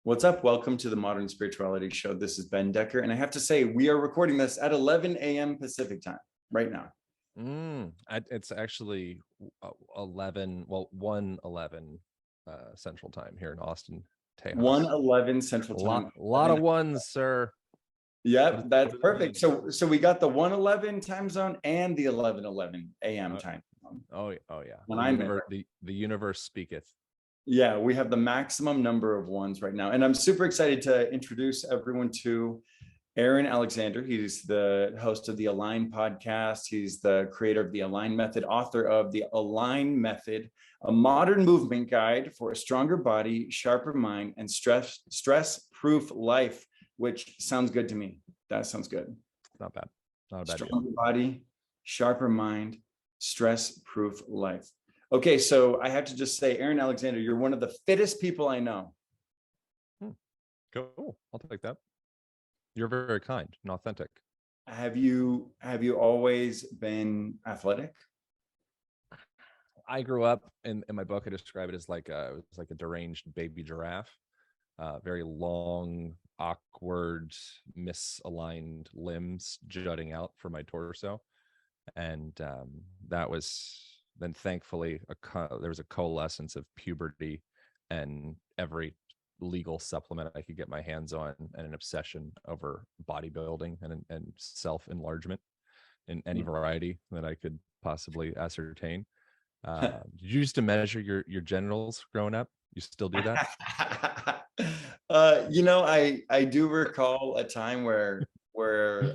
What's up? Welcome to the Modern Spirituality Show. This is Ben Decker, and I have to say, we are recording this at 11 a.m. Pacific time right now. It's actually 1:11 Central Time here in Austin, Tejas. 1:11 Central Time. A lot of ones, sir. Yep, that's perfect. So we got the 1:11 time zone and the 11:11 a.m. time zone. Oh yeah. When The universe speaketh. Yeah, we have the maximum number of ones right now. And I'm super excited to introduce everyone to Aaron Alexander. He's the host of the Align podcast. He's the creator of the Align Method, author of the Align Method, a modern movement guide for a stronger body, sharper mind, and stress-proof life, which sounds good to me. That sounds good. Not bad. Not a bad Stronger body, sharper mind, stress-proof life. Okay, so I have to just say, Aaron Alexander, you're one of the fittest people I know. Cool. I'll take that. You're very kind and authentic. Have you always been athletic? I grew up in my book. I describe it as like a deranged baby giraffe, very long, awkward, misaligned limbs jutting out from my torso, and that was. Then thankfully there was a coalescence of puberty and every legal supplement I could get my hands on, and an obsession over bodybuilding and self-enlargement in any variety that I could possibly ascertain. Did you used to measure your genitals growing up? You still do that? I do recall a time where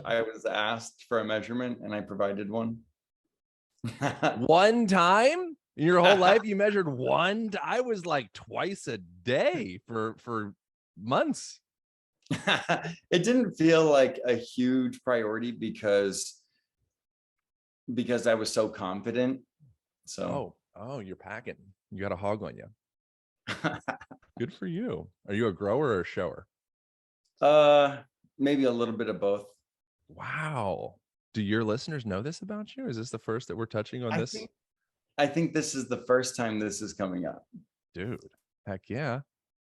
I was asked for a measurement and I provided one. One time in your whole life you measured one? I was like twice a day for months. It didn't feel like a huge priority because I was so confident. So you're packing. You got a hog on you. Good for you. Are you a grower or a shower? Maybe a little bit of both. Wow. Do your listeners know this about you? Is this the first that we're touching on this? I think this is the first time this is coming up. Dude, heck yeah.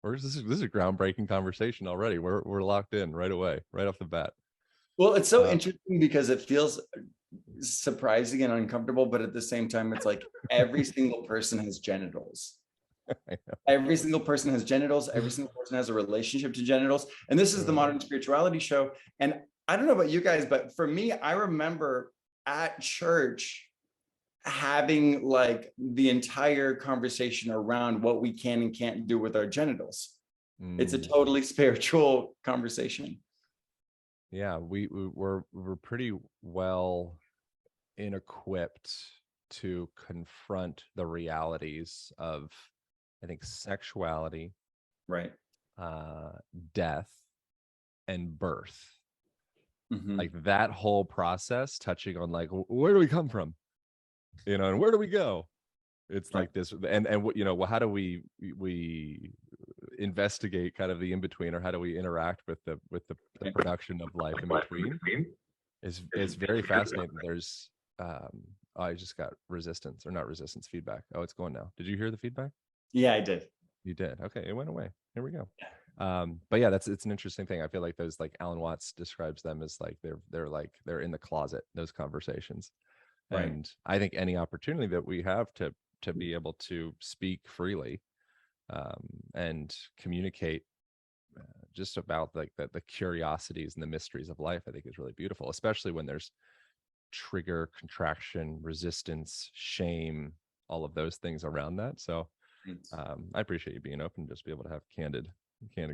This is a groundbreaking conversation already. We're locked in right away, right off the bat. Well, it's so interesting because it feels surprising and uncomfortable, but at the same time, it's like every single person has genitals. Every single person has genitals. Every single person has a relationship to genitals. And this is the Modern Spirituality Show. And I don't know about you guys, but for me, I remember at church having like the entire conversation around what we can and can't do with our genitals. It's a totally spiritual conversation. Yeah, we're pretty well equipped to confront the realities of, I think, sexuality, right, death, and birth. Mm-hmm. Like that whole process, touching on like, where do we come from, and where do we go? It's like this, and how do we investigate kind of the in between, or how do we interact with the production of life in between? Is very fascinating. There's I just got feedback. Oh, it's going now. Did you hear the feedback? Yeah, I did. You did. Okay, it went away. Here we go. But yeah, it's an interesting thing. I feel like those, like Alan Watts describes them as like they're in the closet, those conversations. Right. And I think any opportunity that we have to be able to speak freely and communicate just about like the curiosities and the mysteries of life, I think is really beautiful, especially when there's trigger, contraction, resistance, shame, all of those things around that. So I appreciate you being open, just be able to have candid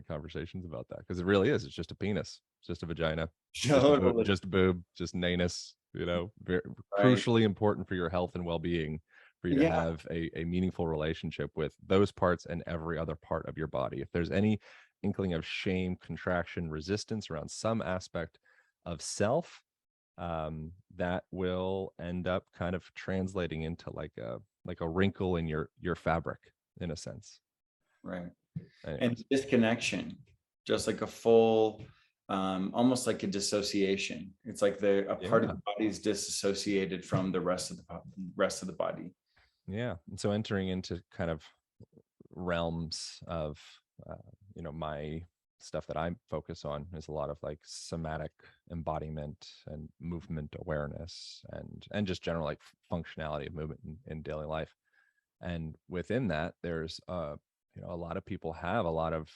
conversations about that, because it really is. It's just a penis, it's just a vagina, totally. just a boob, just an anus. Very crucially important for your health and well-being, for you to have a meaningful relationship with those parts and every other part of your body. If there's any inkling of shame, contraction, resistance around some aspect of self, that will end up kind of translating into like a wrinkle in your fabric, in a sense. Right. Anyways. And disconnection, just like a full, almost like a dissociation. It's like a part of the body is disassociated from the rest of the body. Yeah. And so entering into kind of realms of my stuff that I focus on is a lot of like somatic embodiment and movement awareness and just general like functionality of movement in daily life. And within that, there's a lot of people have a lot of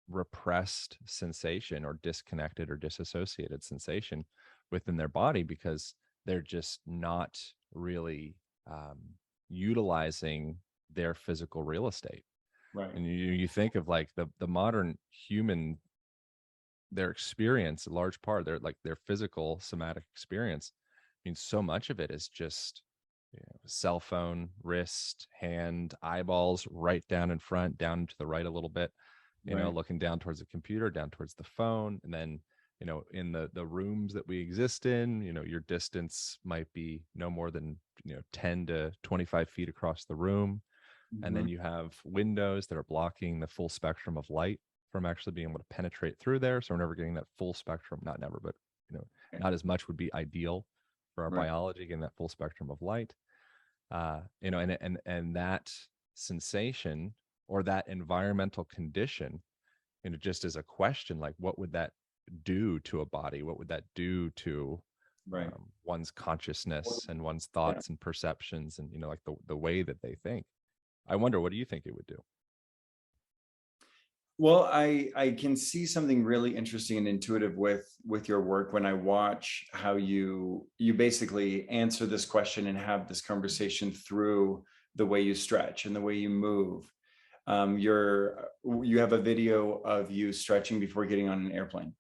repressed sensation or disconnected or disassociated sensation within their body because they're just not really utilizing their physical real estate. Right. And you think of like the modern human, their experience, a large part, their physical somatic experience. I mean, so much of it is just cell phone, wrist, hand, eyeballs, right down in front, down to the right a little bit, Right. looking down towards the computer, down towards the phone. And then, in the rooms that we exist in, your distance might be no more than, 10 to 25 feet across the room. And Mhm. then you have windows that are blocking the full spectrum of light from actually being able to penetrate through there. So we're never getting that full spectrum, not never, but Yeah. not as much would be ideal for our Right. biology, getting that full spectrum of light. And that sensation or that environmental condition, just as a question, like what would that do to a body? What would that do to Right. one's consciousness and one's Yeah. thoughts and perceptions and like the way that they think? I wonder, what do you think it would do? Well, I can see something really interesting and intuitive with your work when I watch how you basically answer this question and have this conversation through the way you stretch and the way you move. You have a video of you stretching before getting on an airplane,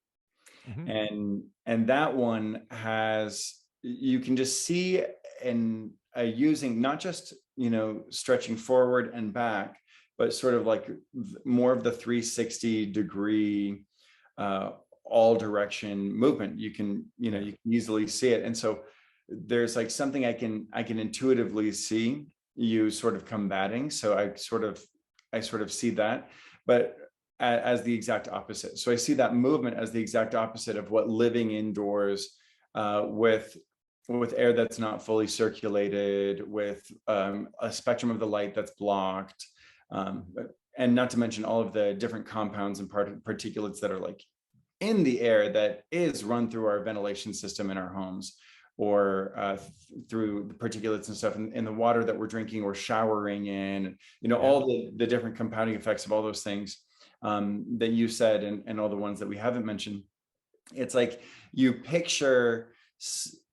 Hmm. and that one has, you can just see, and using not just stretching forward and back, but sort of like more of the 360-degree uh, all direction movement. You can Yeah. you can easily see it, and so there's like something I can intuitively see you sort of combating. So I sort of see that, but as the exact opposite. So I see that movement as the exact opposite of what living indoors with air that's not fully circulated, with a spectrum of the light that's blocked, um, and not to mention all of the different compounds and particulates that are like in the air that is run through our ventilation system in our homes, or through the particulates and stuff in the water that we're drinking or showering in, Yeah. all the different compounding effects of all those things that you said, and all the ones that we haven't mentioned. It's like you picture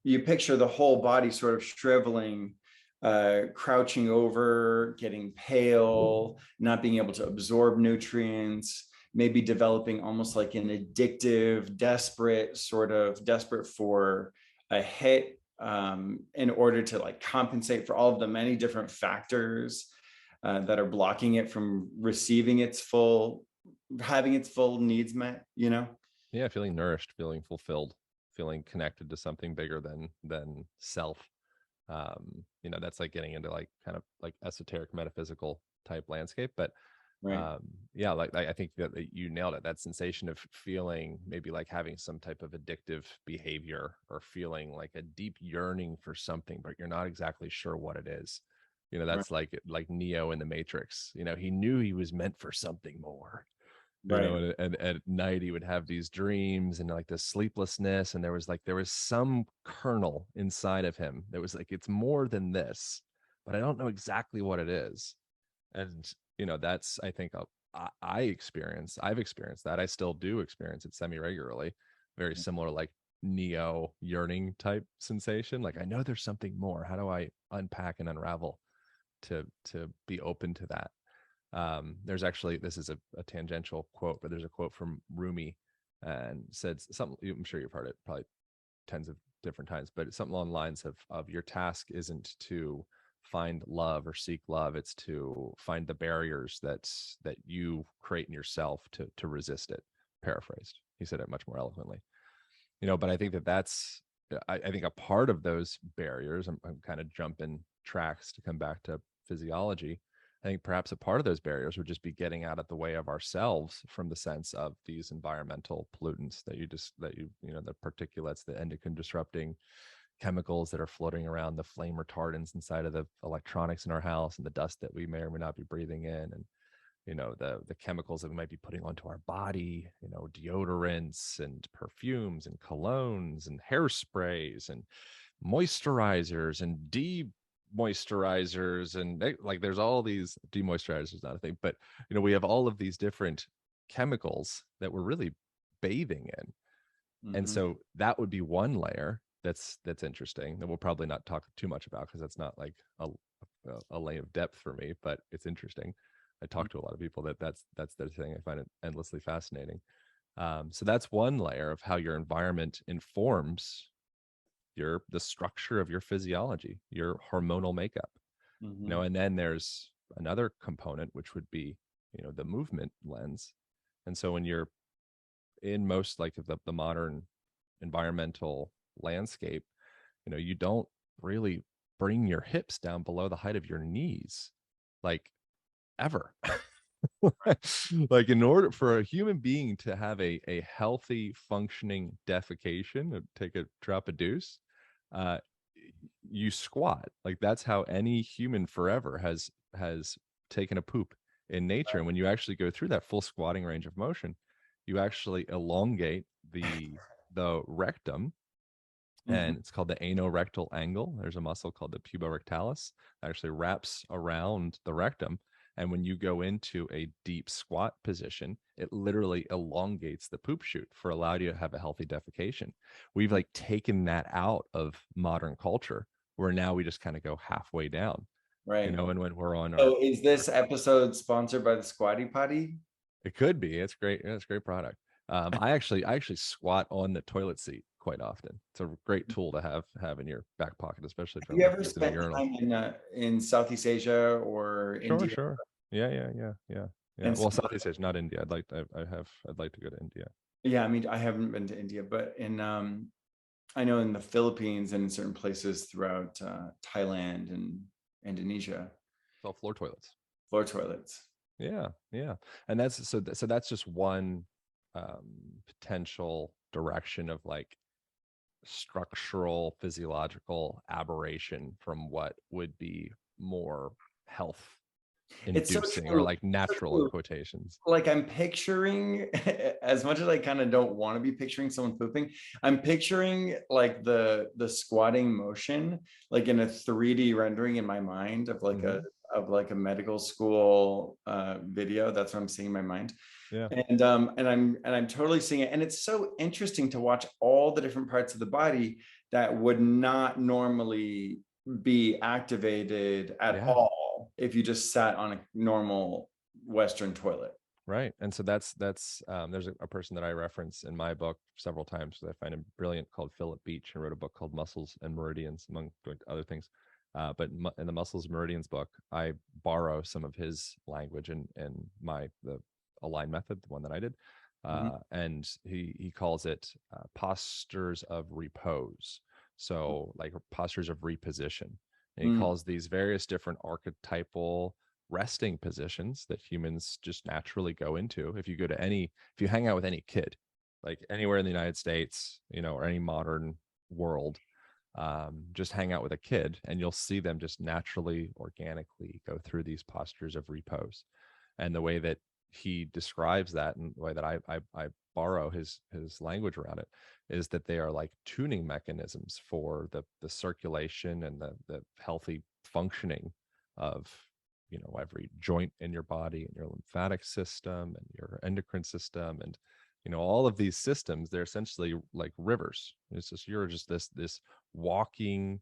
you picture the whole body sort of shriveling, crouching over, getting pale, not being able to absorb nutrients, maybe developing almost like an addictive, desperate for a hit, in order to like compensate for all of the many different factors that are blocking it from receiving having its full needs met. Yeah, feeling nourished, feeling fulfilled, feeling connected to something bigger than self. That's like getting into like kind of like esoteric metaphysical type landscape. But Right. yeah, like I think that you nailed it. That sensation of feeling maybe like having some type of addictive behavior or feeling like a deep yearning for something, but you're not exactly sure what it is. Right. That's like Neo in the Matrix. He knew he was meant for something more. Right. And at night he would have these dreams and like this sleeplessness, and there was some kernel inside of him that was like, it's more than this, but I don't know exactly what it is. And that's, I think, I've experienced that. I still do experience it semi regularly, very similar, like Neo yearning type sensation. Like, I know there's something more. How do I unpack and unravel to be open to that? There's actually, this is a tangential quote, but there's a quote from Rumi, and said something, I'm sure you've heard it probably tens of different times, but it's something along the lines of your task isn't to find love or seek love, it's to find the barriers that you create in yourself to resist it. Paraphrased, he said it much more eloquently. But I think that's, I think a part of those barriers, I'm kind of jumping tracks to come back to physiology. I think perhaps a part of those barriers would just be getting out of the way of ourselves from the sense of these environmental pollutants the particulates, the endocrine disrupting chemicals that are floating around, the flame retardants inside of the electronics in our house, and the dust that we may or may not be breathing in. And the chemicals that we might be putting onto our body, deodorants and perfumes and colognes and hairsprays and moisturizers and demoisturizers and like there's all these demoisturizers, not a thing, but we have all of these different chemicals that we're really bathing in. And so that would be one layer that's interesting that we'll probably not talk too much about because that's not like a lane of depth for me, but it's interesting. I talk to a lot of people that's their thing. I find it endlessly fascinating. So that's one layer of how your environment informs the structure of your physiology, your hormonal makeup. And then there's another component, which would be the movement lens. And so when you're in most like the modern environmental landscape, you don't really bring your hips down below the height of your knees, like ever. Like in order for a human being to have a healthy functioning defecation, take a drop of deuce, you squat. Like that's how any human forever has taken a poop in nature. And when you actually go through that full squatting range of motion, you actually elongate the rectum, and it's called the anorectal angle. There's a muscle called the puborectalis that actually wraps around the rectum. And when you go into a deep squat position, it literally elongates the poop chute for allow you to have a healthy defecation. We've like taken that out of modern culture where now we just kind of go halfway down, Right. and when we're on So is this episode sponsored by the Squatty Potty? it could be. It's great. It's a great product. I actually squat on the toilet seat quite often. It's a great tool to have in your back pocket, especially Have from you ever using a spent urinal. time in Southeast Asia or Sure, India? sure. Yeah. And Well, Southeast Asia, not India. I'd like to go to India. yeah, I mean, I haven't been to India, but I know in the Philippines and in certain places throughout Thailand and Indonesia, It's all floor toilets. floor toilets. Yeah. And that's so that's just one potential direction of like structural physiological aberration from what would be more health It's so inducing or true. like natural in quotations. Like I'm picturing, as much as I kind of don't want to be picturing someone pooping, I'm picturing like the squatting motion, like in a 3D rendering in my mind of like a medical school video. That's what I'm seeing in my mind. Yeah. And I'm totally seeing it. And it's so interesting to watch all the different parts of the body that would not normally be activated at all if you just sat on a normal Western toilet. Right. And so that's there's a person that I reference in my book several times that I find him brilliant, called Philip Beach, and wrote a book called Muscles and Meridians, among other things. But in the Muscles and Meridians book, I borrow some of his language and the Align method, the one that I did. And he calls it postures of repose. So like postures of reposition. And he calls these various different archetypal resting positions that humans just naturally go into. If you hang out with any kid, like anywhere in the United States, or any modern world, just hang out with a kid and you'll see them just naturally, organically go through these postures of repose. And the way that he describes that, and the way that I borrow his language around it, is that they are like tuning mechanisms for the circulation and the healthy functioning of every joint in your body, and your lymphatic system and your endocrine system, and all of these systems. They're essentially like rivers. It's just you're just this walking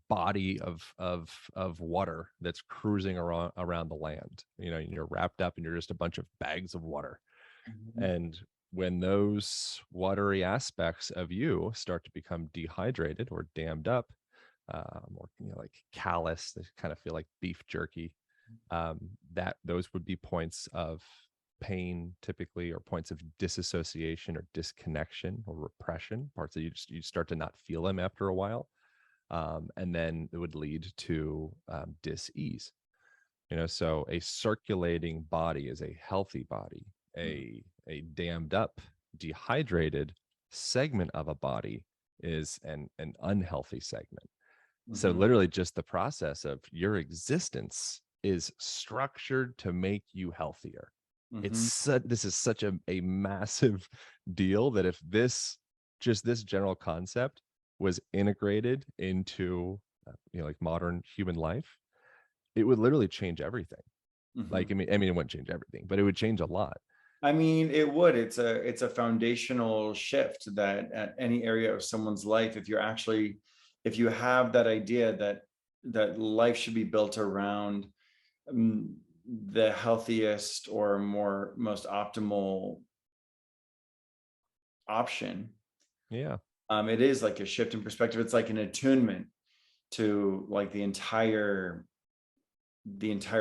body of water that's cruising around the land. You're wrapped up and you're just a bunch of bags of water. And when those watery aspects of you start to become dehydrated or dammed up, or like callous, they kind of feel like beef jerky, that those would be points of pain typically, or points of disassociation or disconnection or repression, parts that you start to not feel them after a while. And then it would lead to dis-ease. So a circulating body is a healthy body. A dammed up, dehydrated segment of a body is an unhealthy segment. So literally just the process of your existence is structured to make you healthier. Mm-hmm. This is such a massive deal that if this general concept was integrated into like modern human life, it would literally change everything. Mm-hmm. Like I mean it wouldn't change everything, but it would change a lot. I mean, it would. It's a foundational shift that at any area of someone's life, if you have that idea that life should be built around um, the healthiest or most optimal option, Yeah. it is like a shift in perspective. It's like an attunement to like the entire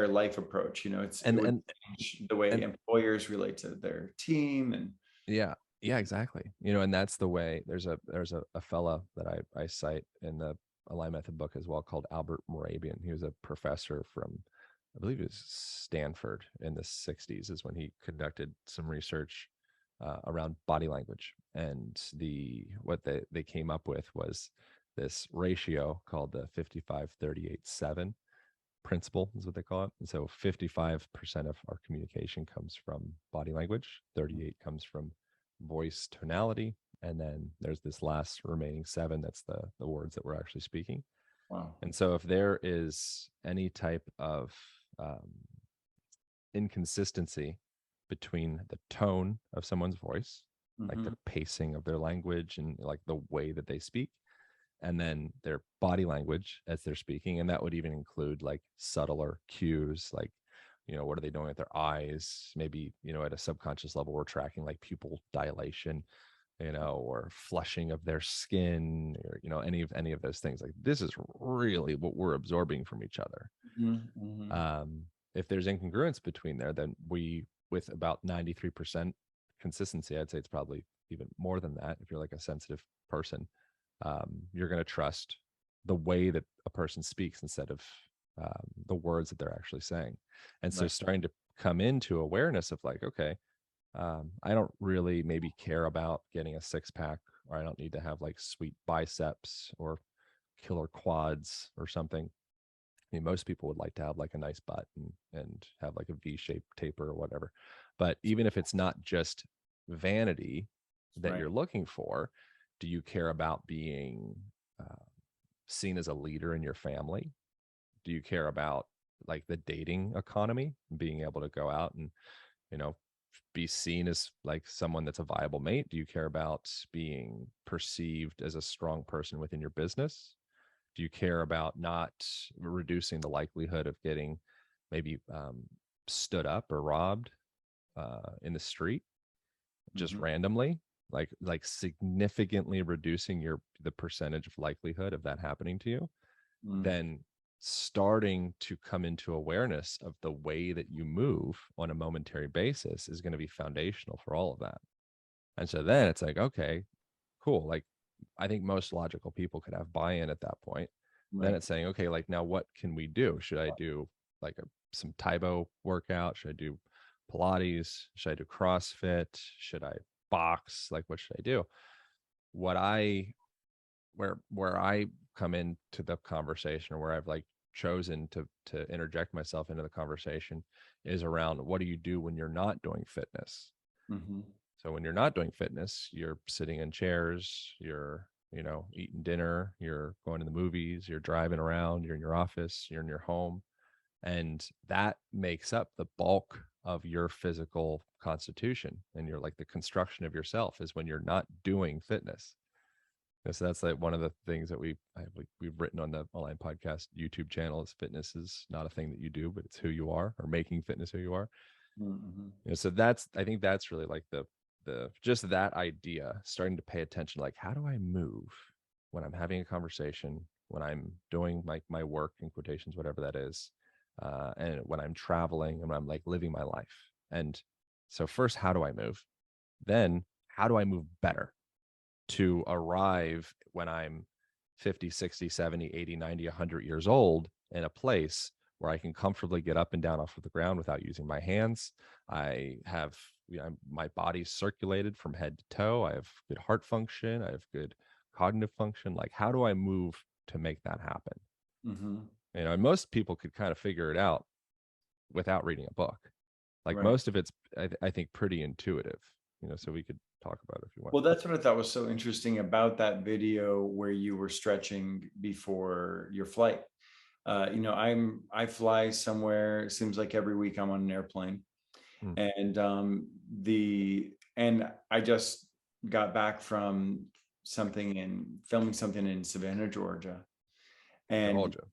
life approach. It would And change the way and employers relate to their team and yeah, yeah, exactly. And that's the way. There's a fella that I cite in the Align Method book as well, called Albert Morabian. He was a professor from, I believe it was Stanford in the 60s, is when he conducted some research around body language. And what they came up with was this ratio called the 55-38-7 principle, is what they call it. And so 55% of our communication comes from body language, 38 comes from voice tonality, and then there's this last remaining 7, that's the words that we're actually speaking. wow. And so if there is any type of um, inconsistency between the tone of someone's voice, like Mm-hmm. the pacing of their language and like the way that they speak, and then their body language as they're speaking, and that would even include like subtler cues, like what are they doing with their eyes, maybe at a subconscious level we're tracking like pupil dilation, or flushing of their skin, or any of those things. Like, this is really what we're absorbing from each other. Mm-hmm. If there's incongruence between there, then with about 93% consistency, I'd say it's probably even more than that. If you're like a sensitive person, you're going to trust the way that a person speaks instead of the words that they're actually saying. And so Right. starting to come into awareness of like, okay, I don't really maybe care about getting a 6-pack, or I don't need to have like sweet biceps or killer quads or something. I mean, most people would like to have like a nice butt and have like a V-shaped taper or whatever. But even if it's not just vanity that Right. you're looking for, do you care about being uh, seen as a leader in your family? Do you care about like the dating economy, being able to go out and, you know, be seen as like someone that's a viable mate? Do you care about being perceived as a strong person within your business? Do you care about not reducing the likelihood of getting maybe stood up or robbed in the street just Mm-hmm. randomly? Like significantly reducing the percentage of likelihood of that happening to you. Mm. Then starting to come into awareness of the way that you move on a momentary basis is going to be foundational for all of that. And so then it's like, okay, cool. Like, I think most logical people could have buy-in at that point. Then Right. it's saying, okay, like, now what can we do? Should I do like some Taibo workout? Should I do Pilates? Should I do CrossFit? Should I box? Like, what should I do? What I where I come into the conversation, or where I've like chosen to interject myself into the conversation, is around what do you do when you're not doing fitness? Mm-hmm. So when you're not doing fitness, you're sitting in chairs, you're, eating dinner, you're going to the movies, you're driving around, you're in your office, you're in your home. And that makes up the bulk of your physical constitution. And you're like the construction of yourself is when you're not doing fitness. And so that's like one of the things that we've written on the Online Podcast YouTube channel is fitness is not a thing that you do, but it's who you are, or making fitness who you are. Mm-hmm. So I think that's really like the just that idea, starting to pay attention, like, how do I move when I'm having a conversation, when I'm doing my work in quotations, whatever that is, and when I'm traveling and when I'm like living my life. And so first, how do I move? Then how do I move better to arrive when I'm 50, 60, 70, 80, 90, 100 years old in a place where I can comfortably get up and down off of the ground without using my hands. I have, my body's circulated from head to toe. I have good heart function. I have good cognitive function. Like, how do I move to make that happen? Mm-hmm. And most people could kind of figure it out without reading a book. Like Right. most of it's, I think, pretty intuitive, so we could talk about it if you want. Well, that's what I thought was so interesting about that video where you were stretching before your flight. I fly somewhere, it seems like every week I'm on an airplane. Hmm. And I just got back from filming something in Savannah, Georgia. And Georgia.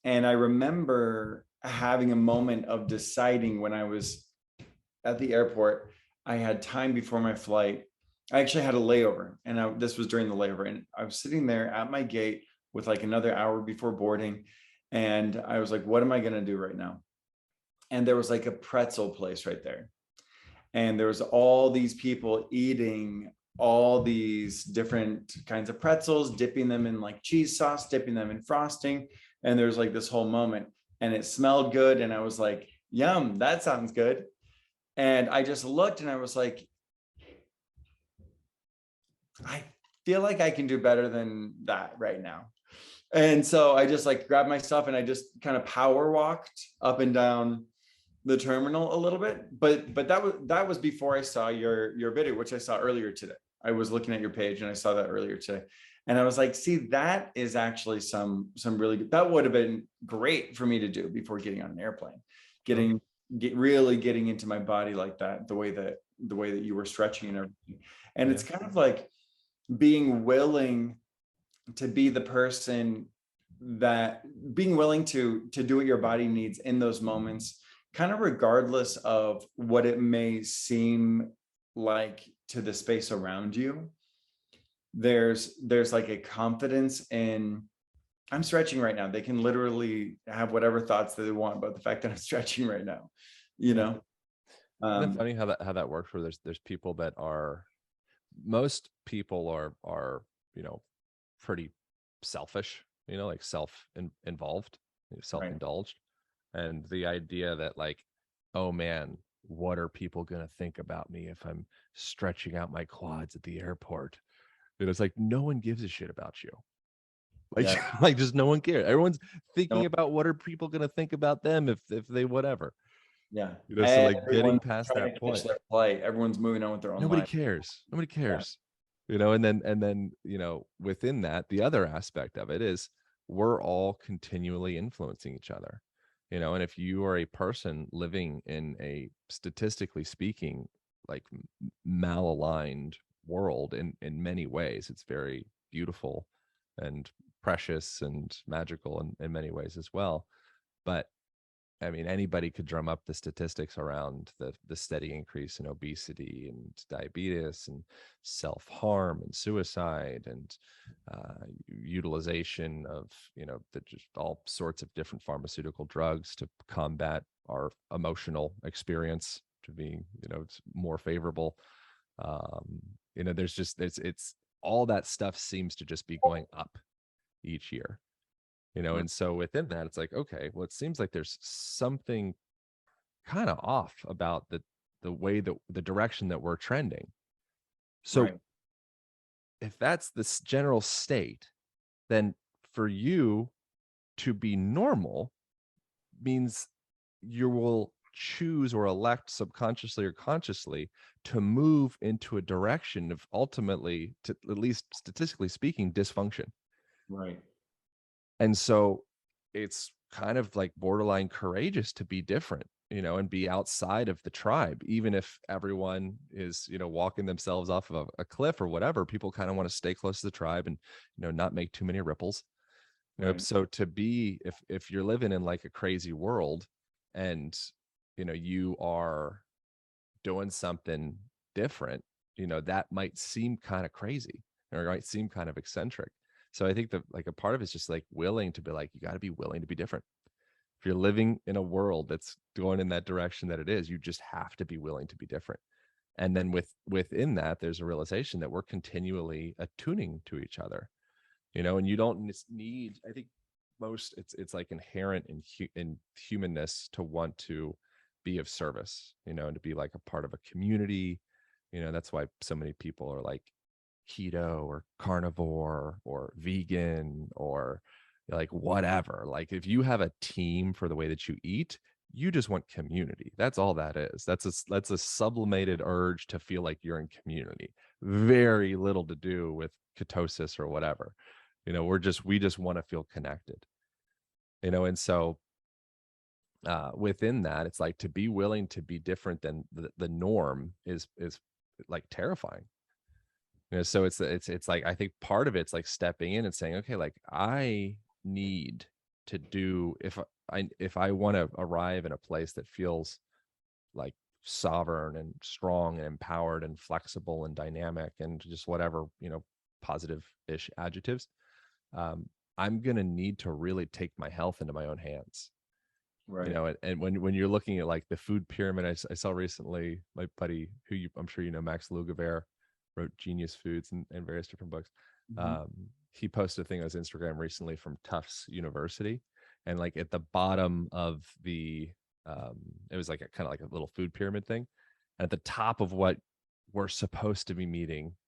and I remember having a moment of deciding when I was at the airport. I had time before my flight. I actually had a layover, and this was during the layover, and I was sitting there at my gate with like another hour before boarding, and I was like, what am I going to do right now? And there was like a pretzel place right there, and there was all these people eating all these different kinds of pretzels, dipping them in like cheese sauce, dipping them in frosting, and there's like this whole moment, and it smelled good, and I was like, yum, that sounds good. And I just looked and I was like, I feel like I can do better than that right now. And so I just like grabbed my stuff and I just kind of power walked up and down the terminal a little bit. But that was before I saw your video, which I saw earlier today. I was looking at your page and I saw that earlier today. And I was like, see, that is actually some really good, that would have been great for me to do before getting on an airplane, really getting into my body like that, the way that you were stretching and everything. And Yeah. it's kind of like being willing to be the person that being willing to do what your body needs in those moments, kind of regardless of what it may seem like to the space around you. There's like a confidence in, I'm stretching right now. They can literally have whatever thoughts that they want about the fact that I'm stretching right now, you Yeah. know. Isn't it funny how that works, where there's people that are, most people are pretty selfish, like involved, Right. self-indulged. And the idea that, like, oh man, what are people going to think about me if I'm stretching out my quads at the airport? It's like, no one gives a shit about you. Like, Yeah. like, just no one cares. Everyone's No, thinking about what are people going to think about them if they whatever. yeah. So like getting Everyone's past trying that to catch point, their flight. Everyone's moving on with their own nobody life. cares. Nobody Yeah. cares. And then within that, the other aspect of it is we're all continually influencing each other. And if you are a person living in a, statistically speaking, like malaligned world in many ways, it's very beautiful and precious and magical in many ways as well. But I mean, anybody could drum up the statistics around the steady increase in obesity and diabetes and self-harm and suicide and utilization of just all sorts of different pharmaceutical drugs to combat our emotional experience to being it's more favorable. There's just it's all that stuff seems to just be going up each year. And so within that, it's like, okay, well, it seems like there's something kind of off about the way that the direction that we're trending. So Right. if that's the general state, then for you to be normal means you will choose or elect subconsciously or consciously to move into a direction of, ultimately, to at least statistically speaking, dysfunction. Right. And so it's kind of like borderline courageous to be different, and be outside of the tribe, even if everyone is, walking themselves off of a cliff or whatever. People kind of want to stay close to the tribe and, not make too many ripples. Right. So to be, if you're living in like a crazy world and, you are doing something different, that might seem kind of crazy or might seem kind of eccentric. So I think that, like, a part of it's just like willing to be, like, you got to be willing to be different. If you're living in a world that's going in that direction that it is, you just have to be willing to be different. And then within that, there's a realization that we're continually attuning to each other, and you don't need, I think it's like inherent in humanness to want to be of service, and to be like a part of a community. That's why so many people are like keto or carnivore or vegan or like whatever. Like, if you have a team for the way that you eat, you just want community. That's all that is. That's a sublimated urge to feel like you're in community. Very little to do with ketosis or whatever. We just want to feel connected. And so within that, it's like to be willing to be different than the norm is like terrifying. So it's like, I think part of it's like stepping in and saying, okay, like I need to do, if I want to arrive in a place that feels like sovereign and strong and empowered and flexible and dynamic and just whatever, positive-ish adjectives, I'm going to need to really take my health into my own hands. Right. And when you're looking at like the food pyramid, I saw recently my buddy I'm sure Max Lugavere, wrote Genius Foods and various different books. Mhm. He posted a thing on his Instagram recently from Tufts University, and like at the bottom of it was like a kind of like a little food pyramid thing. And at the top of what we're supposed to be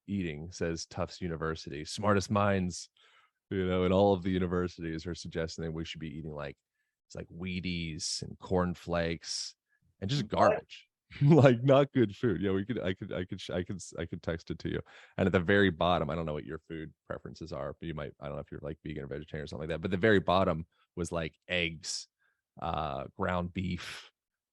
eating says Tufts University, smartest minds, and all of the universities are suggesting that we should be eating like it's like Wheaties and cornflakes and just What? garbage. Like not good food. Yeah, I could text it to you. And at the very bottom, I don't know what your food preferences are, but I don't know if you're like vegan or vegetarian or something like that. But the very bottom was like eggs, ground beef,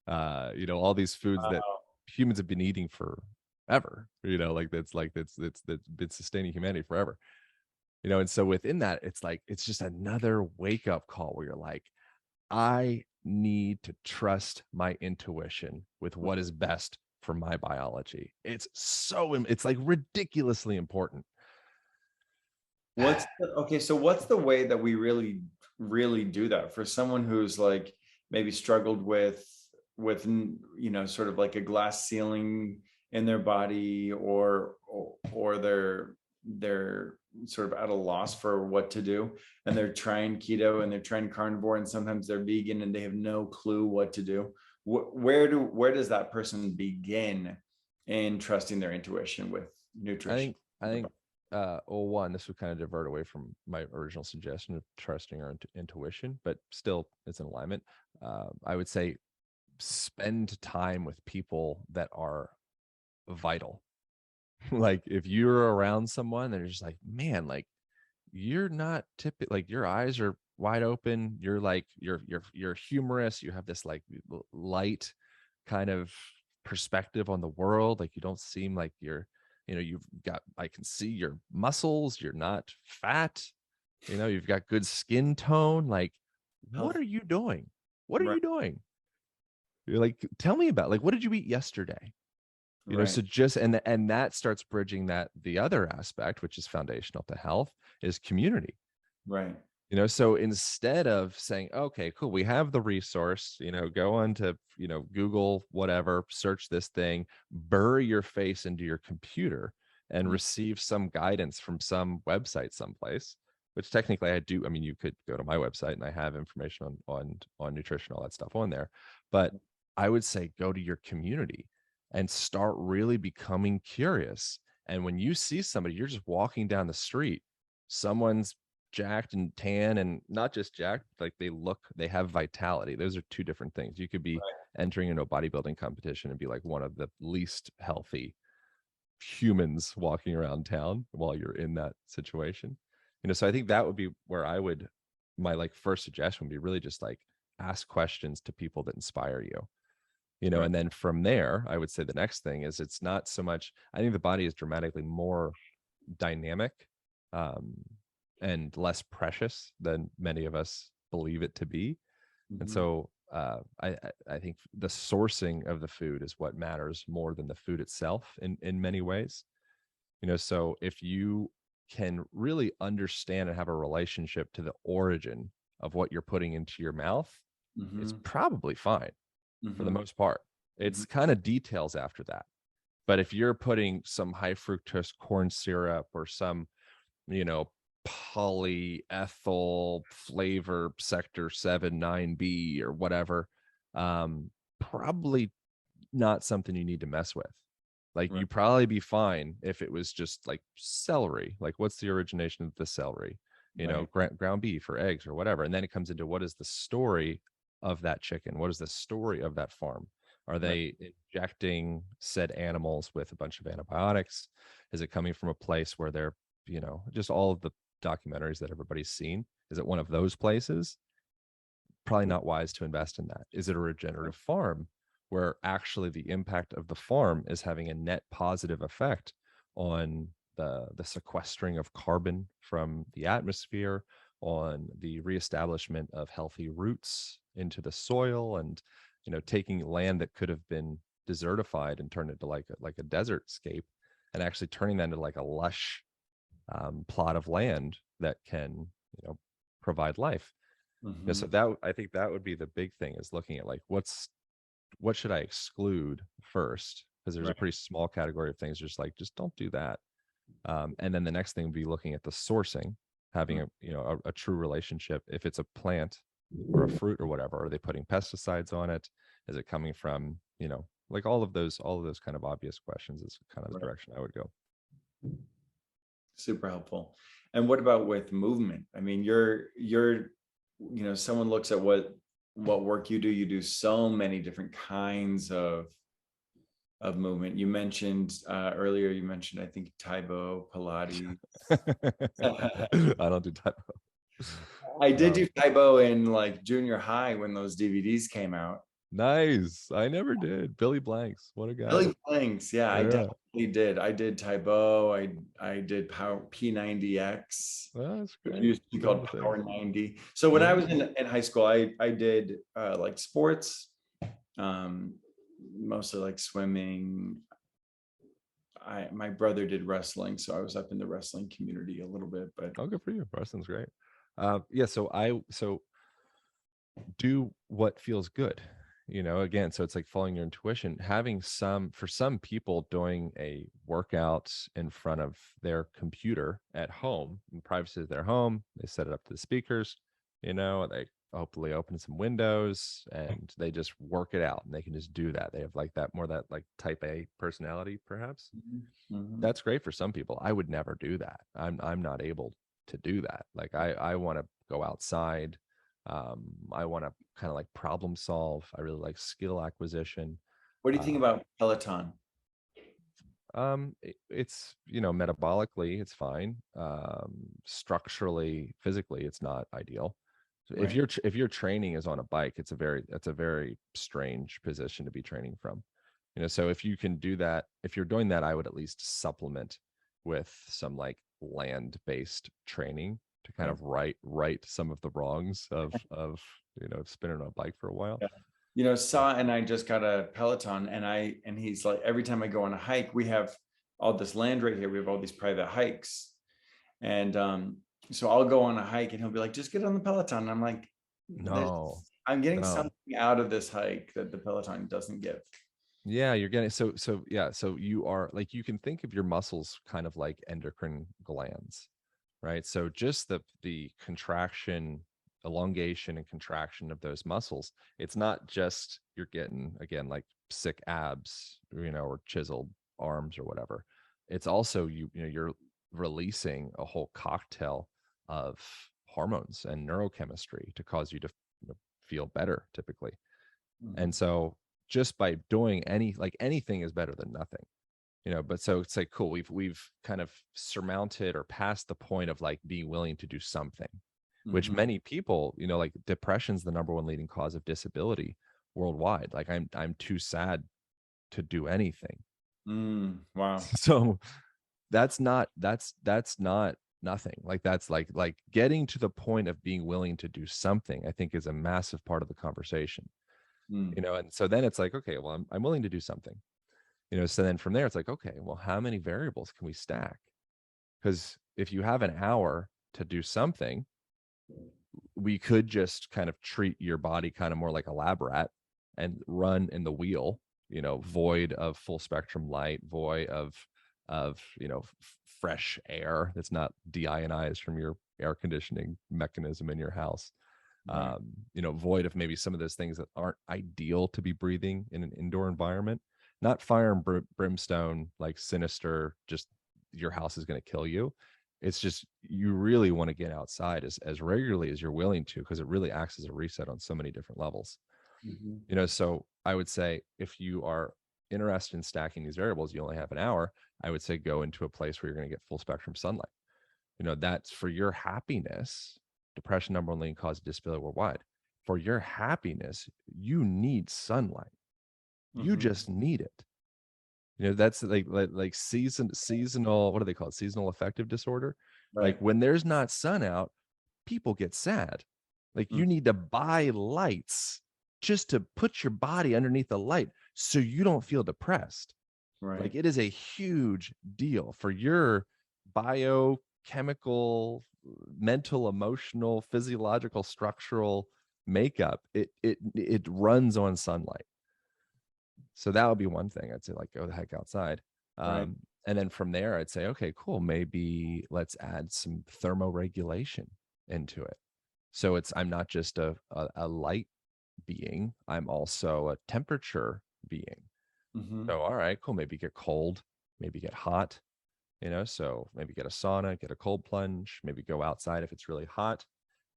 all these foods that Wow. humans have been eating forever. That's been sustaining humanity forever. And so within that, it's like it's just another wake up call where you're like, I need to trust my intuition with what is best for my biology. It's like ridiculously important. So what's the way that we really, really do that for someone who's like maybe struggled with sort of like a glass ceiling in their body, or they're sort of at a loss for what to do, and they're trying keto and they're trying carnivore, and sometimes they're vegan and they have no clue what to do. Where does that person begin in trusting their intuition with I nutrition? think I think well, one, this would kind of divert away from my original suggestion of trusting our intuition, but still it's in alignment. I would say spend time with people that are vital. Like if you're around someone that is just like, man, like you're not typical, like your eyes are wide open, you're like you're humorous, you have this like light kind of perspective on the world, like you don't seem like you've got, I can see your muscles, you're not fat, you've got good skin tone, like what Health, are you doing? What are right, you doing? You're like, tell me about, like, what did you eat yesterday? right, So just, and that starts bridging that the other aspect, which is foundational to health, is community. right. So instead of saying, okay, cool, we have the resource, go on to Google, whatever, search this thing, bury your face into your computer and Mm. receive some guidance from some website someplace, which technically I do. I mean, you could go to my website and I have information on nutrition, all that stuff on there, but I would say go to your community and start really becoming curious. And when you see somebody, you're just walking down the street, someone's jacked and tan, and not just jacked, like they have vitality. Those are two different things. You could be entering into a bodybuilding competition and be like one of the least healthy humans walking around town while you're in that situation. So I think that would be where my like first suggestion would be really just like ask questions to people that inspire you. Right. And then from there, I would say the next thing is, it's not so much, I think the body is dramatically more dynamic, um, and less precious than many of us believe it to be. And Mhm. so I think the sourcing of the food is what matters more than the food itself in many ways. So if you can really understand and have a relationship to the origin of what you're putting into your mouth, it's Mhm. probably fine for the Mhm. most part. Mhm. It's kind of details after that. But if you're putting some high fructose corn syrup or some, you know, polyethyl flavor sector 7 9B or whatever, probably not something you need to mess with. Like Right. you probably be fine if it was just like celery. Like what's the origination of the celery? Right. Ground beef or eggs or whatever. And then it comes into what is the story of that chicken? What is the story of that farm? Are they injecting said animals with a bunch of antibiotics? Is it coming from a place where they're, just all of the documentaries that everybody's seen? Is it one of those places? Probably not wise to invest in that. Is it a regenerative farm where actually the impact of the farm is having a net positive effect on the sequestering of carbon from the atmosphere, on the reestablishment of healthy roots into the soil, and taking land that could have been desertified and turned into like a desert scape, and actually turning that into like a lush plot of land that can provide life. So that, I think that would be the big thing, is looking at like what should I exclude first, because there's a pretty small category of things just don't do that. And then the next thing would be looking at the sourcing, having a true relationship. If it's a plant or a fruit or whatever, are they putting pesticides on it? Is it coming from like all of those kind of obvious questions is kind of the direction I would go. Super helpful. And what about with movement? I mean, you're someone looks at what work you do so many different kinds of movement. You mentioned earlier, I think Taibo, Pilates. I don't do Taibo. I did do Taibo in like junior high when those DVDs came out. Nice. I never did. Billy Blanks. What a guy. Billy Blanks. Yeah, I definitely did. I did Taibo. I did Power P90X. That's great. It used to be called Power 90. So when I was in high school, I did like sports, mostly like swimming. My brother did wrestling, so I was up in the wrestling community a little bit. But good for you. Wrestling's great. So do what feels good. Again, so it's like following your intuition, having for some people, doing a workout in front of their computer at home, in privacy of their home. They set it up to the speakers, they hopefully open some windows and they just work it out, and they can just do that. They have like that like type A personality, perhaps. That's great for some people. I would never do that. I'm not able to do that. Like I want to go outside. I want to kind of like problem solve. I really like skill acquisition. What do you think about Peloton? It's metabolically it's fine. Structurally, physically, it's not ideal. So if your training is on a bike, it's a very strange position to be training from. So if you can do that, if you're doing that, I would at least supplement with some like land-based training to kind of right some of the wrongs of spinning on a bike for a while. Sa and I just got a Peloton, and he's like, every time I go on a hike, we have all this land right here. We have all these private hikes. And so I'll go on a hike and he'll be like, just get on the Peloton. And I'm like, no, I'm getting something out of this hike that the Peloton doesn't give. Yeah, you're getting so you are like, you can think of your muscles kind of like endocrine glands, right? So just the contraction, elongation and contraction of those muscles, it's not just you're getting, again, like sick abs, or chiseled arms or whatever. It's also you're releasing a whole cocktail of hormones and neurochemistry to cause you to feel better, typically. And so just by doing anything is better than nothing. But so it's like, cool, we've kind of surmounted or passed the point of like being willing to do something, which many people, like depression's the number one leading cause of disability worldwide. Like I'm too sad to do anything. Wow. So that's not nothing. Like that's like getting to the point of being willing to do something, I think, is a massive part of the conversation. And so then it's like, okay, well, I'm willing to do something. So then from there, it's like, okay, well, how many variables can we stack? Because if you have an hour to do something, we could just kind of treat your body kind of more like a lab rat and run in the wheel, void of full spectrum light, void of fresh air that's not deionized from your air conditioning mechanism in your house. Void of maybe some of those things that aren't ideal to be breathing in an indoor environment. Not fire and brimstone, like sinister, just your house is going to kill you. It's just, you really want to get outside as regularly as you're willing to, because it really acts as a reset on so many different levels. Mhm. So I would say, if you are interested in stacking these variables, you only have an hour, I would say go into a place where you're going to get full spectrum sunlight. That's for your happiness. Depression, number one leading cause of disability worldwide. For your happiness, you need sunlight. You Mhm. just need it. That's like seasonal, what do they call it? Seasonal affective disorder. Like, Right. when there's not sun out, people get sad. Like, Mm. you need to buy lights just to put your body underneath the light so you don't feel depressed. Right. Like, it is a huge deal for your biochemical, mental, emotional, physiological, structural makeup. It runs on sunlight. So that would be one thing. I'd say, like, go the heck outside. Right. And then from there, I'd say, okay, cool. Maybe let's add some thermoregulation into it. So I'm not just a light being, I'm also a temperature being. Mhm. So, all right, cool. Maybe get cold, maybe get hot, so maybe get a sauna, get a cold plunge, maybe go outside if it's really hot,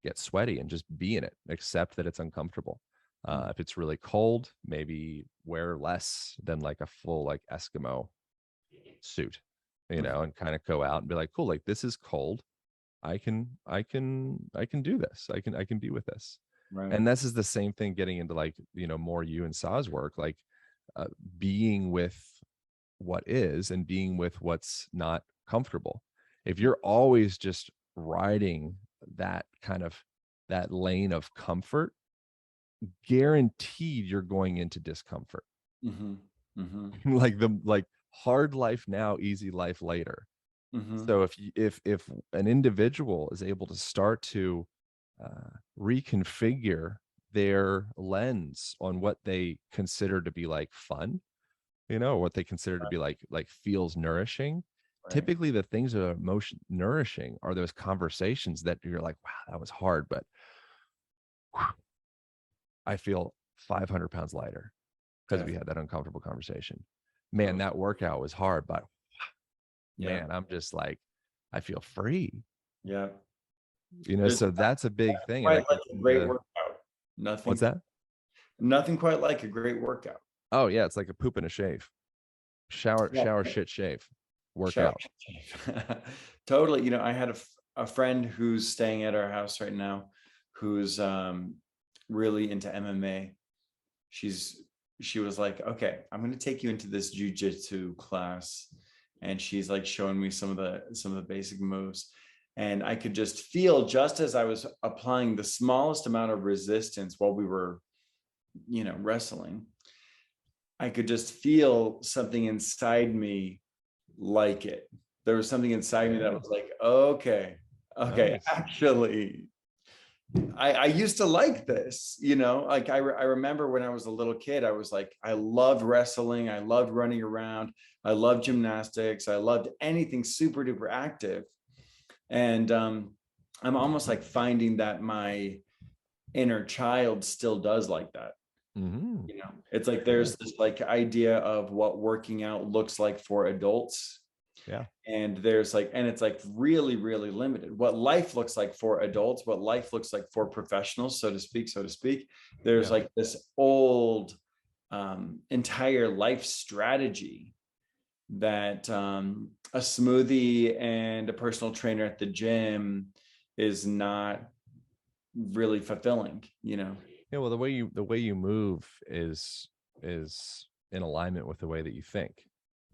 get sweaty and just be in it, accept that it's uncomfortable. Mm. If it's really cold, maybe wear less than like a full like Eskimo suit, Mhm. and kind of go out and be like, cool, like, this is cold. I can do this. I can be with this. Right. And this is the same thing getting into, like, more you and Saw's work, like, uh, being with what is and being with what's not comfortable. If you're always just riding that kind of that lane of comfort, guaranteed you're going into discomfort. Mhm. Mhm. like hard life now, easy life later. Mhm. So if an individual is able to start to reconfigure their lens on what they consider to be like fun, what they consider to be like feels nourishing, Right. typically the things that are most nourishing are those conversations that you're like, wow, that was hard, but whew, I feel 500 pounds lighter because we Definitely. had that uncomfortable conversation. Man, Totally. that workout was hard, but Yeah. man, I'm just like, I feel free. Yeah. There's So that's a big thing, and quite that like gets a great into workout. what's Nothing that? nothing quite like a great workout. Oh yeah, it's like a poop and a shave. Yeah. Shower, shit, shave, Shower. workout. Totally. I had a friend who's staying at our house right now who's really into MMA. She's she was like, okay, I'm going to take you into this jujitsu class, and she's like showing me some of the basic moves, and I could just feel, just as I was applying the smallest amount of resistance while we were, wrestling, I could just feel something inside me like it. There was something inside me that Yeah, was like, okay, okay, nice. actually, I used to like this, like I remember when I was a little kid, I was like, I loved wrestling. I loved running around. I loved gymnastics. I loved anything super duper active. And I'm almost like finding that my inner child still does like that. Hmm. It's like Yeah, there's this like idea of what working out looks like for adults, yeah, and it's like really really limited what life looks like for adults, what life looks like for professionals, so to speak. There's yeah. like this old entire life strategy that a smoothie and a personal trainer at the gym is not really fulfilling. Yeah, well, the way you move is in alignment with the way that you think,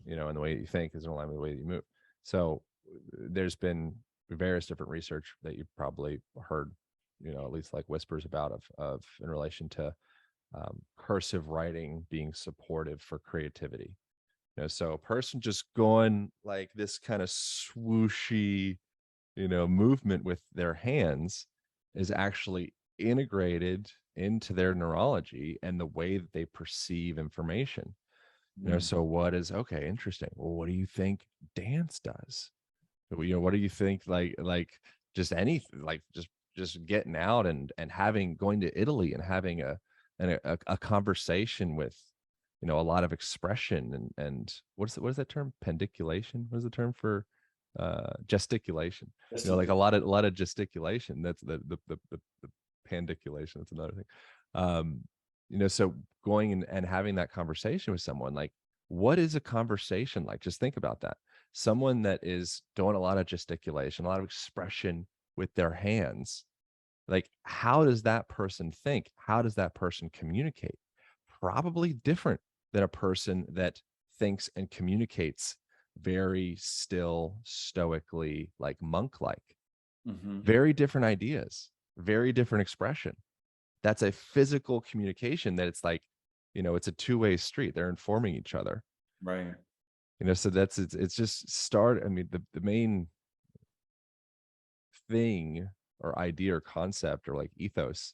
and the way that you think is in alignment with the way that you move. So there's been various different research that you've probably heard, at least like whispers about of in relation to cursive writing being supportive for creativity. So a person just going like this kind of swooshy, movement with their hands is actually integrated into their neurology and the way that they perceive information. Mm. So what is okay, interesting. Well, what do you think dance does? What do you think like just anything, like just getting out and having going to Italy and having a conversation with a lot of expression and what is that term? Pendiculation? What is the term for gesticulation. Just Like a lot of gesticulation. That's the pandiculation. That's another thing. So going and having that conversation with someone, like, what is a conversation like? Just think about that. Someone that is doing a lot of gesticulation, a lot of expression with their hands, like, how does that person think? How does that person communicate? Probably different than a person that thinks and communicates very still, stoically, like monk-like. Mhm. Very different ideas, very different expression. That's a physical communication that it's like, it's a two-way street. They're informing each other. Right. So it's just I mean, the main thing or idea or concept or like ethos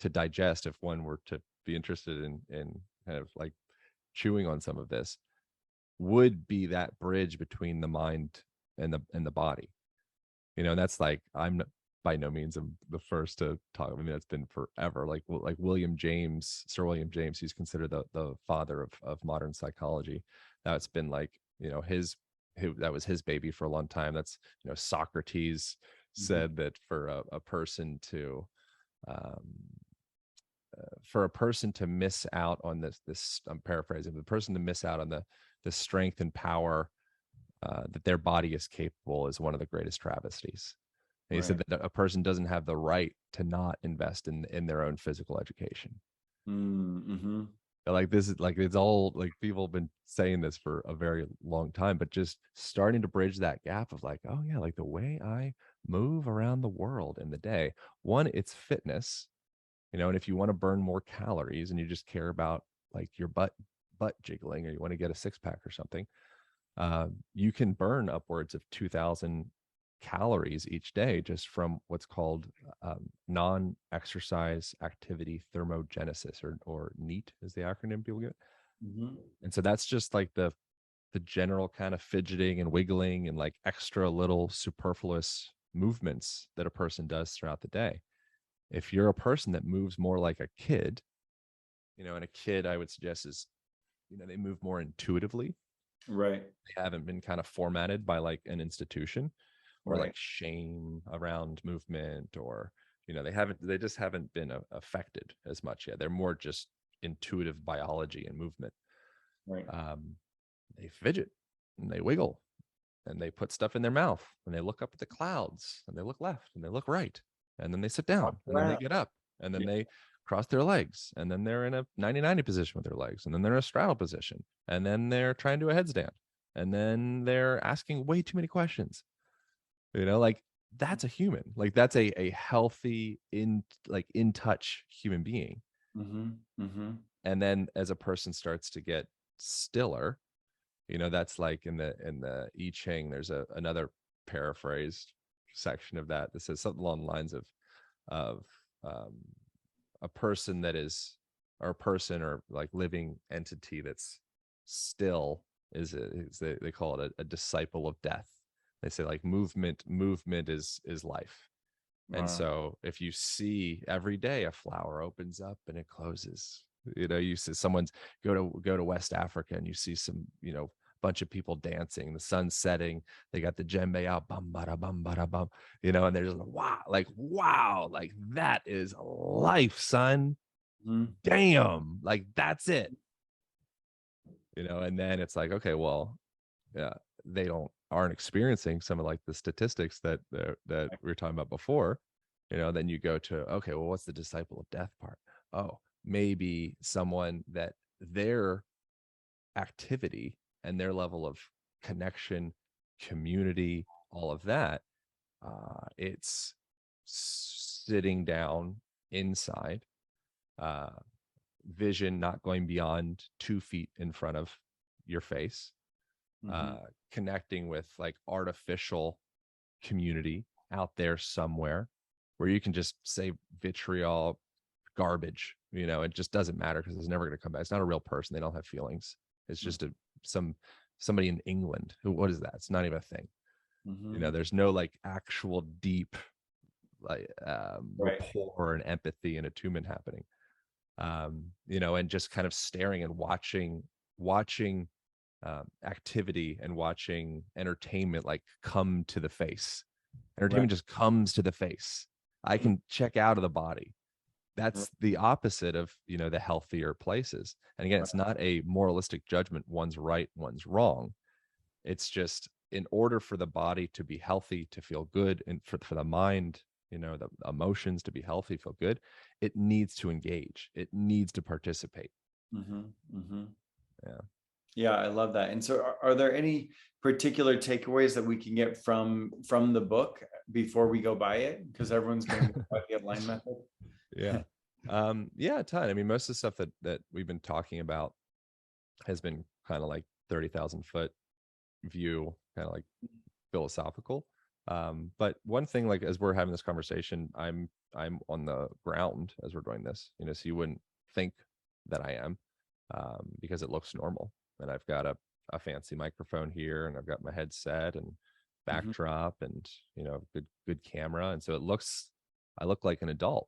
to digest, if one were to be interested in kind of like chewing on some of this, would be that bridge between the mind and the body. And that's like, by no means I'm the first to talk. I mean, that's been forever. Like Sir William James, he's considered the father of modern psychology. That's been like, that was his baby for a long time. That's, Socrates Mhm. said that for a person to um, miss out on this I'm paraphrasing, the person to miss out on the strength and power that their body is capable is one of the greatest travesties. And he said Right. that a person doesn't have the right to not invest in their own physical education. Mm-hmm. Like, this is like, it's all like, people have been saying this for a very long time, but just starting to bridge that gap of like, oh yeah, like the way I move around the world in the day. One, it's fitness, and if you want to burn more calories and you just care about like your butt jiggling, or you want to get a six pack or something, you can burn upwards of 2,000 calories each day just from what's called non-exercise activity thermogenesis, or NEAT is the acronym people get. Mm-hmm. And so that's just like the general kind of fidgeting and wiggling and like extra little superfluous movements that a person does throughout the day. If you're a person that moves more like a kid, and a kid, I would suggest, is, they move more intuitively. Right. They haven't been kind of formatted by like an institution, or like Right. shame around movement, or they just haven't been affected as much yet. They're more just intuitive biology and movement. Right. um, they fidget and they wiggle and they put stuff in their mouth and they look up at the clouds and they look left and they look right, and then they sit down and then they Around. get up and then Yeah. they cross their legs, and then they're in a 90-90 position with their legs, and then they're in a straddle position, and then they're trying to do a headstand, and then they're asking way too many questions. Like, that's a human. Like, that's a healthy, in touch human being. Mm-hmm. Mm-hmm. And then as a person starts to get stiller, that's like in the I Ching, there's another paraphrased section of that says something along the lines of um, a person that is, or a person or like living entity that's still they call it a disciple of death. They say like movement is life. And Wow. so if you see every day a flower opens up and it closes, you see someone's go to West Africa and you see some, bunch of people dancing, the sun's setting, they got the djembe out, bum bada bum bada bum, and they're just wow, like that is life, son. Mm-hmm. Damn, like that's it. And then it's like, okay, well, yeah, they aren't experiencing some of like the statistics that we were talking about before. Then you go to, okay, well, what's the disciple of death part? Oh, maybe someone that their activity and their level of connection, community, all of that, it's sitting down inside, uh vision not going beyond 2 feet in front of your face, Mm-hmm. uh, connecting with like artificial community out there somewhere where you can just say vitriol garbage. It just doesn't matter because it's never going to come back. It's not a real person. They don't have feelings. It's just somebody in England who, what is that? It's not even a thing. Mm-hmm. There's no like actual deep like Right. rapport and empathy and attunement happening. And just kind of staring and watching activity and watching entertainment like come to the face. Right. Entertainment just comes to the face. I can check out of the body. That's the opposite of, the healthier places. And again, it's not a moralistic judgment, one's right, one's wrong. It's just, in order for the body to be healthy, to feel good, and for the mind, the emotions to be healthy, feel good, it needs to engage. It needs to participate. Mm-hmm. Mm-hmm. Yeah. Yeah, I love that. And so are there any particular takeaways that we can get from the book before we go buy it? Because everyone's going to buy the Align Method. Yeah. Yeah, a ton. I mean, most of the stuff that we've been talking about has been kind of like 30,000 foot view, kind of like philosophical. But one thing, like as we're having this conversation, I'm on the ground as we're doing this, so you wouldn't think that I am, because it looks normal. And I've got a fancy microphone here, and I've got my headset and backdrop, and good camera, and so I look like an adult.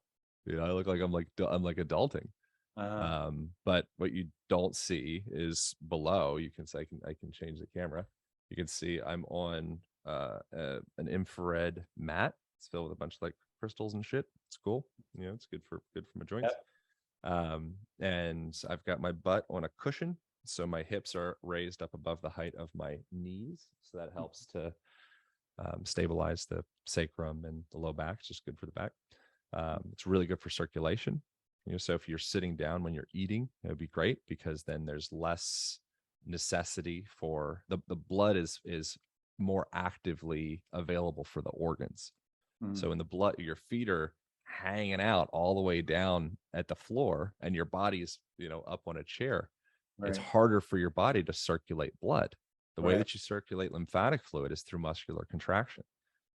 I look like I'm like adulting. But what you don't see is below. You can say I can change the camera. You can see I'm on an infrared mat. It's filled with a bunch of like crystals and shit. It's cool. It's good for my joints. And I've got my butt on a cushion, so my hips are raised up above the height of my knees, so that helps to stabilize the sacrum and the low back. It's just good for the back. It's really good for circulation. So if you're sitting down when you're eating, it would be great, because then there's less necessity for the blood is more actively available for the organs. So in the blood, your feet are hanging out all the way down at the floor, and your body's up on a chair. It's harder for your body to circulate blood. The way that you circulate lymphatic fluid is through muscular contraction.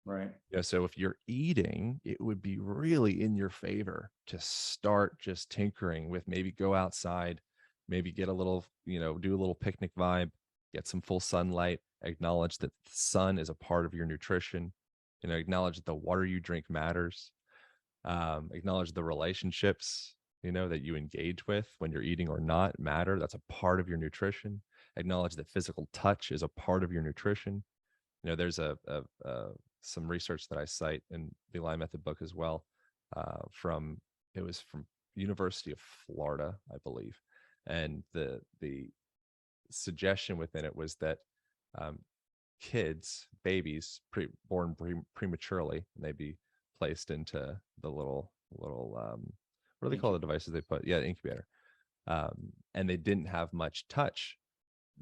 Right. So if you're eating, it would be really in your favor to start just tinkering with, maybe go outside, maybe get a little, do a little picnic vibe, get some full sunlight, acknowledge that the sun is a part of your nutrition, acknowledge that the water you drink matters, acknowledge the relationships, that you engage with when you're eating or not matter. That's a part of your nutrition. Acknowledge that physical touch is a part of your nutrition. There's some research that I cite in the Align Method book as well, from University of Florida, I believe, and the suggestion within it was that babies born prematurely, and they'd be placed into the little what do they call the devices they put? Yeah, the incubator. And they didn't have much touch.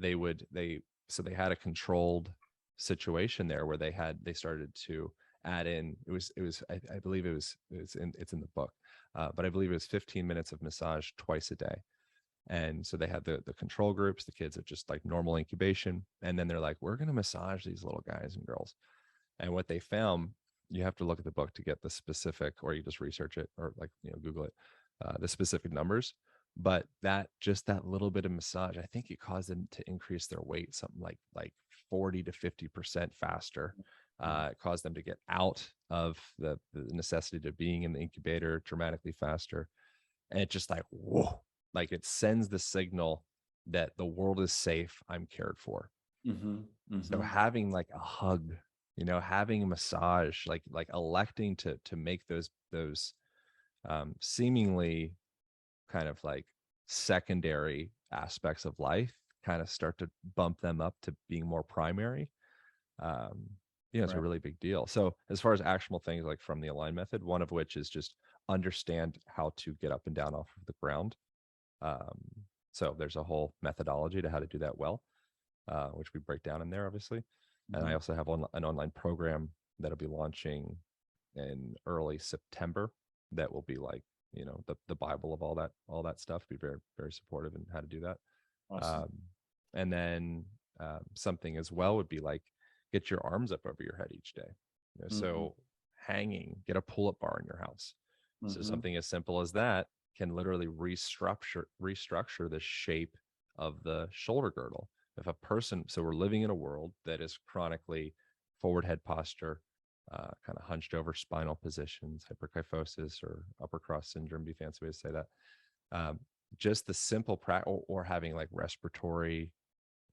So they had a controlled situation there where they started to add in, I believe it's in the book, but I believe it was 15 minutes of massage twice a day. And so they had the control groups, the kids are just like normal incubation, and then they're like, we're going to massage these little guys and girls. And what they found, you have to look at the book to get the specific, or you just research it, or like Google it, the specific numbers. But that little bit of massage, I think it caused them to increase their weight something like 40 to 50% faster. It caused them to get out of the necessity to being in the incubator dramatically faster. And it just like, whoa, like it sends the signal that the world is safe, I'm cared for. So having like a hug, having a massage, like electing to make those seemingly kind of like secondary aspects of life kind of start to bump them up to being more primary. It's a really big deal. So as far as actionable things, like from the Align Method, one of which is just understand how to get up and down off of the ground. So there's a whole methodology to how to do that well, which we break down in there, obviously. And I also have an online program that'll be launching in early September that will be like, the Bible of all that stuff. Be very, very supportive in how to do that. Awesome. And then something as well would be like, get your arms up over your head each day. So hanging, get a pull-up bar in your house. So something as simple as that can literally restructure the shape of the shoulder girdle. If a person, so we're living in a world that is chronically forward head posture, kind of hunched over spinal positions, hyperkyphosis or upper cross syndrome, be fancy way to say that. Just the simple practice, or having like respiratory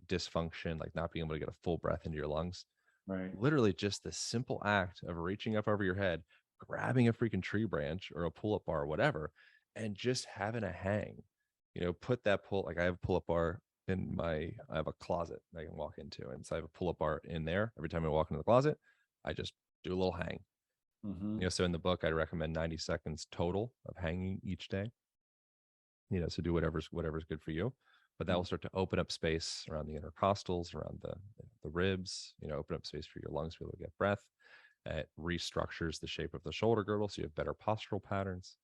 dysfunction, like not being able to get a full breath into your lungs. Right. Literally just the simple act of reaching up over your head, grabbing a freaking tree branch or a pull-up bar or whatever, and just having a hang. Put that like I have a pull-up bar I have a closet I can walk into. And so I have a pull-up bar in there. Every time I walk into the closet, I just do a little hang. So in the book, I recommend 90 seconds total of hanging each day. So do whatever's good for you. But that will start to open up space around the intercostals, around the ribs, open up space for your lungs to be able to get breath. It restructures the shape of the shoulder girdle, so you have better postural patterns.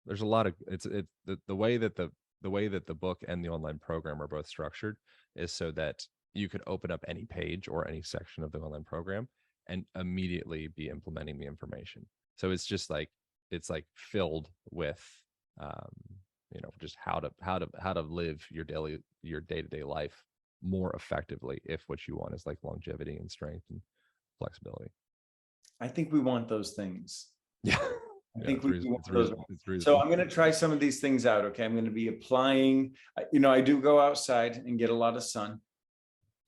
There's a lot of the way that the book and the online program are both structured is so that you could open up any page or any section of the online program and immediately be implementing the information. So it's just like filled with just how to live your day-to-day life more effectively if what you want is like longevity and strength and flexibility. I think we want those things. Yeah. I think we want those. So I'm going to try some of these things out. Okay. I'm going to be applying, I do go outside and get a lot of sun.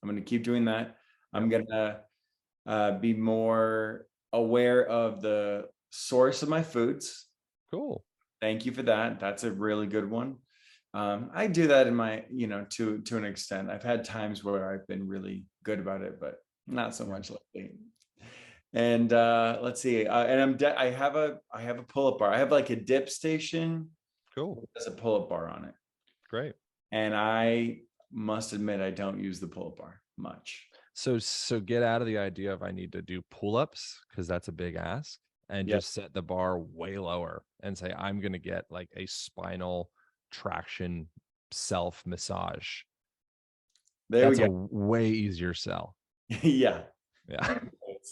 I'm going to keep doing that. I'm going to be more aware of the source of my foods. Cool. Thank you for that. That's a really good one. I do that in my, to an extent. I've had times where I've been really good about it, but not so much lately. And let's see. And I have a pull-up bar. I have like a dip station. Cool. There's a pull-up bar on it. Great. And I must admit, I don't use the pull-up bar much. So get out of the idea of I need to do pull-ups, because that's a big ask, and just set the bar way lower and say, I'm going to get like a spinal traction self massage. That's a way easier sell. Yeah. Yeah,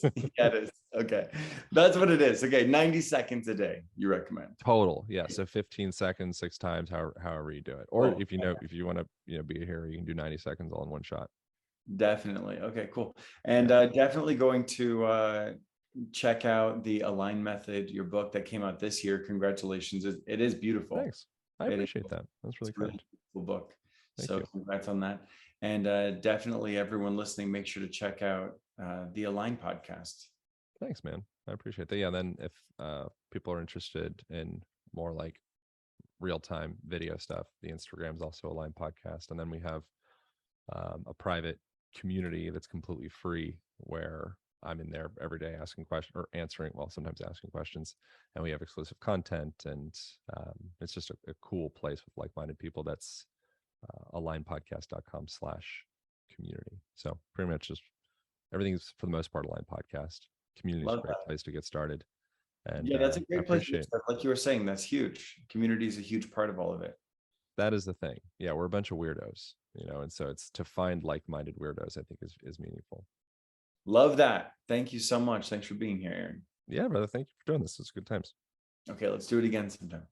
it is. Okay. That's what it is. Okay. 90 seconds a day you recommend. Total. Yeah. So 15 seconds, 6 times, however you do it. Or if you want to be a hero, you can do 90 seconds all in one shot. Definitely. Okay, cool. And definitely going to check out the Align Method, your book that came out this year. Congratulations. It is beautiful. Thanks. I appreciate that. That's really kind. Cool book. So congrats on that. And definitely everyone listening, make sure to check out the Align podcast. Thanks, man. I appreciate that. Yeah. Then if people are interested in more like real-time video stuff, the Instagram's also Align podcast. And then we have a private community that's completely free where I'm in there every day asking questions or answering, sometimes asking questions, and we have exclusive content, and it's just a cool place with like-minded people. That's alignpodcast.com/community. So pretty much just everything's for the most part Align Podcast. Community is a great place to get started. And that's a great place to start. Like you were saying, that's huge. Community is a huge part of all of it. That is the thing. Yeah, we're a bunch of weirdos, and so it's to find like-minded weirdos, I think is meaningful. Love that. Thank you so much. Thanks for being here, Aaron. Yeah, brother. Thank you for doing this. It's good times. Okay, let's do it again sometime.